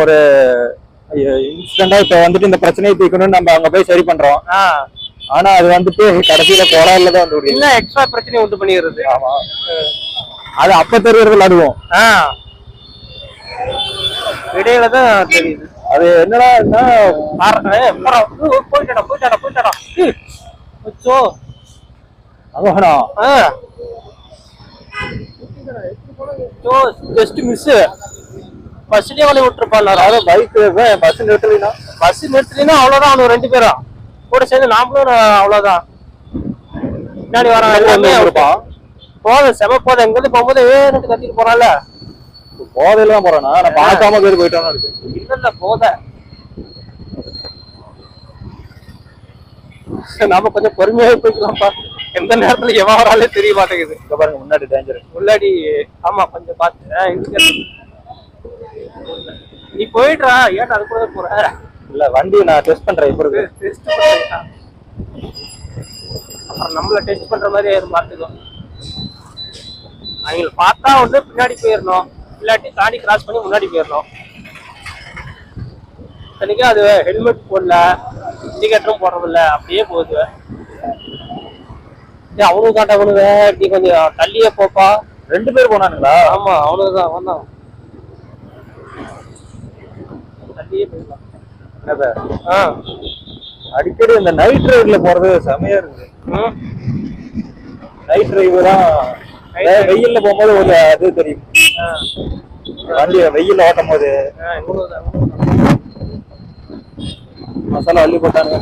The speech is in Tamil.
ஒரு இன்ஸ்டன்டா இப்ப வந்துட்டு இந்த பிரச்சனையை தீர்க்கணும்னு நம்ம அங்க போய் சரி பண்றோம். ஆனா அது வந்துட்டு கடைசியில கோளாறுல தான் வந்து இன்னும் எக்ஸ்ட்ரா பிரச்சனை உண்டு பண்ணிடுறது. ஆமா, அது அப்ப தெரியறது அதுவும் இடையில தான் தெரியுது. அது என்னடா போயிட்டாடா போயிட்டாடா போயிட்டாடா. Just miss. பஸ்லயே வழி விட்டுருப்பான். பைக் பஸ் நிறுத்தலைன்னா அவ்வளவுதான். அவனுக்கு 2 பேரும் கூட சேர்ந்து நாமளும் அவ்வளவுதான். பின்னாடி வரான் எல்லாமே இருப்பான். போதும் செம போதும். எங்கிருந்து போகும்போது கத்திட்டு போறான்ல. போதையில தான் போறானா? நான் பார்க்காம போயிட்டான்னு இல்ல போத. நாம கொஞ்சம் பொறுமையாவே போய்க்கலாம்ப்பா. எந்த நேரத்துல எவன் வராலே தெரிய மாட்டேங்குது. இங்க பாருங்க, முன்னாடி டேஞ்சர். முன்னாடி ஆமா கொஞ்சம் பார்த்து. நீ போயிடுறா. ஏன் அது கூட போற? இல்ல வண்டி நான் டெஸ்ட் பண்றேன். இப்ப டெஸ்ட் பண்றேன். அப்புறம் நம்மள டெஸ்ட் பண்ற மாதிரி பார்த்துக்கோ. அவங்களை பார்த்தா வந்து பின்னாடி போயிடணும், இல்லாட்டி தாண்டி கிராஸ் பண்ணி முன்னாடி போயிடணும். தனிக்கா அது ஹெல்மெட் போடல, இண்டிகேட்டரும் போடுறதில்ல, அப்படியே போகுது. அவனுக்கு காட்ட அவனுங்க இப்படி கொஞ்சம் தள்ளியே போப்பா. 2 பேர் போனானுங்களா? ஆமா அவனுக்குதான் வந்தான். தள்ளியே போயிடலாம். அடிக்கடி இந்த நைட் டிரைவ்ல போறது செமையா இருக்கு. நைட் டிரைவ் தான் வெயில்ல போகும்போது ஒரு அது தெரியும். வண்டி வெயில் ஓட்டும் போது மசாலா அள்ளி போட்டானுங்க.